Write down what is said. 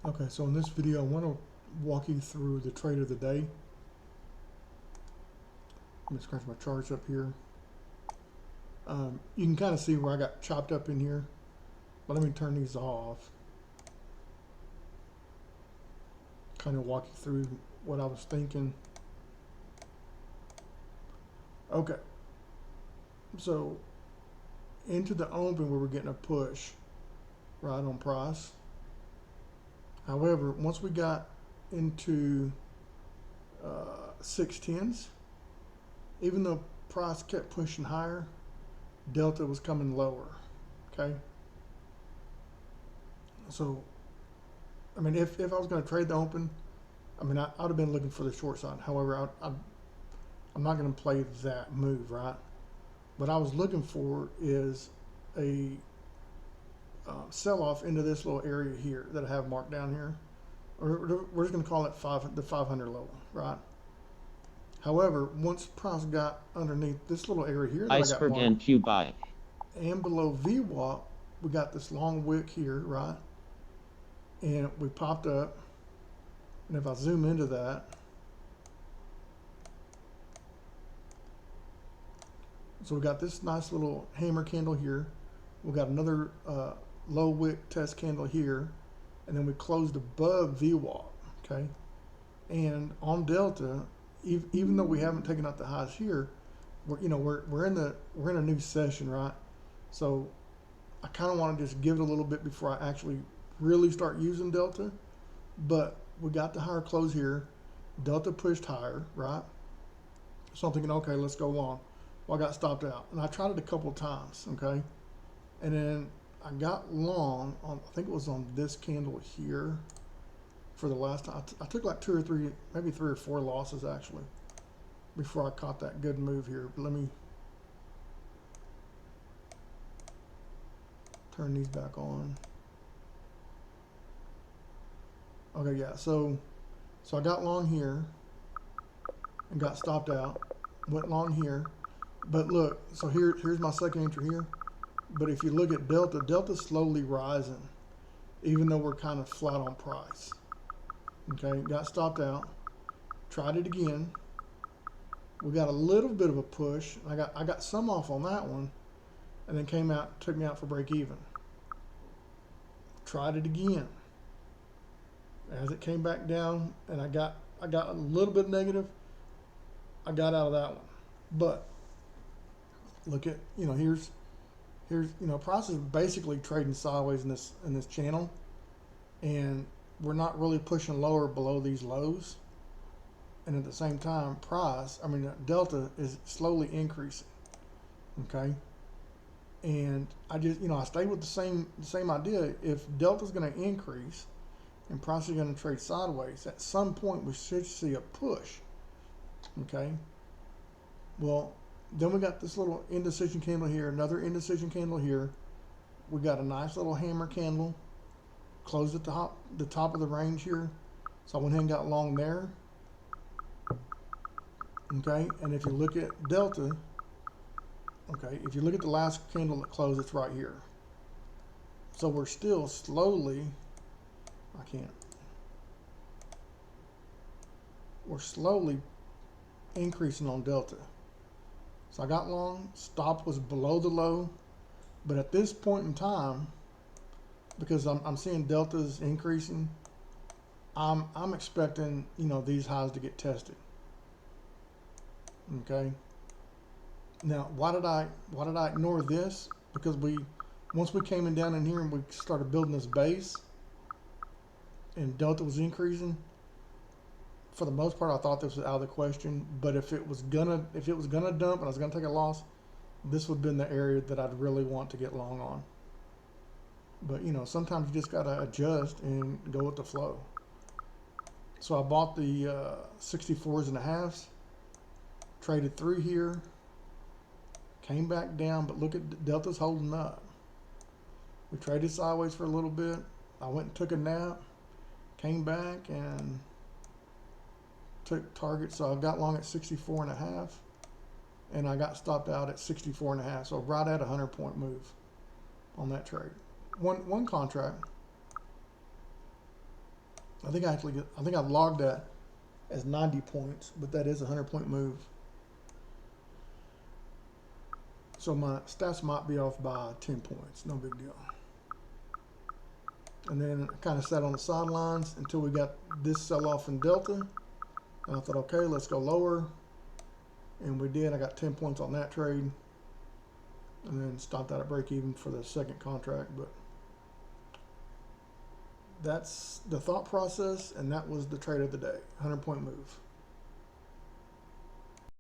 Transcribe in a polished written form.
Okay, so in this video, I want to walk you through the trade of the day. Let me scratch my charts up here. You can kind of see where I got chopped up in here, but let me turn these off. Kind of walk you through what I was thinking. Okay, so into the open where we're getting a push right on price. However, once we got into 610s, even though price kept pushing higher, delta was coming lower. Okay, so I mean, if I was going to trade the open, I mean, I'd have been looking for the short side. However, I'm not going to play that move, right? What I was looking for is a sell-off into this little area here that I have marked down here. Or we're just going to call it the 500 level, right? However, once price got underneath this little area here that I got Iceberg marked, and Q buy. and below VWAP, we got this long wick here, right? And we popped up. And if I zoom into that, so we got this nice little hammer candle here. We got another low wick test candle here, and then we closed above VWAP. Okay, and on Delta, even though we haven't taken out the highs here, we're in a new session, right? So I kind of want to just give it a little bit before I actually really start using Delta. But we got the higher close here. Delta pushed higher, right? So I'm thinking, okay, let's go long. Well, I got stopped out, and I tried it a couple of times, okay? And then I got long on, I think it was on this candle here for the last time. I took like 2 or 3, maybe 3 or 4 losses actually before I caught that good move here. But let me turn these back on. Okay, yeah, so I got long here and got stopped out, went long here. But look, so here's my second entry here. But if you look at Delta, Delta's slowly rising, even though we're kind of flat on price. Okay, got stopped out, tried it again. We got a little bit of a push. I got some off on that one, and then came out, took me out for break even. Tried it again. As it came back down, and I got a little bit negative, I got out of that one. But look at, here's price is basically trading sideways in this channel, and we're not really pushing lower below these lows. And at the same time, Delta is slowly increasing. Okay, and I just I stayed with the same idea. If Delta's going to increase and price is going to trade sideways, at some point we should see a push. Okay, well, then we got this little indecision candle here, another indecision candle here. We got a nice little hammer candle, closed at the top of the range here. So I went ahead and got long there. Okay, and if you look at Delta, okay, if you look at the last candle that closed, it's right here. So we're still slowly, we're slowly increasing on Delta. So I got long, stop was below the low, but at this point in time, because I'm seeing Delta's increasing, I'm expecting these highs to get tested. Okay. Now why did I ignore this? Because once we came in down in here and we started building this base, and Delta was increasing, for the most part, I thought this was out of the question. But if it was gonna dump and I was gonna take a loss, this would have been the area that I'd really want to get long on. But sometimes you just gotta adjust and go with the flow. So I bought the 64s and a halves, traded through here, came back down, but look at Delta's holding up. We traded sideways for a little bit. I went and took a nap, came back and took target. So I got long at 64 and a half, and I got stopped out at 64 and a half. So right at a 100-point move on that trade. One contract. I think I've logged that as 90 points, but that is a 100-point move. So my stats might be off by 10 points, no big deal. And then I kind of sat on the sidelines until we got this sell-off in Delta. And I thought, okay, let's go lower. And we did. I got 10 points on that trade. And then stopped out at break even for the second contract. But that's the thought process, and that was the trade of the day. 100-point move.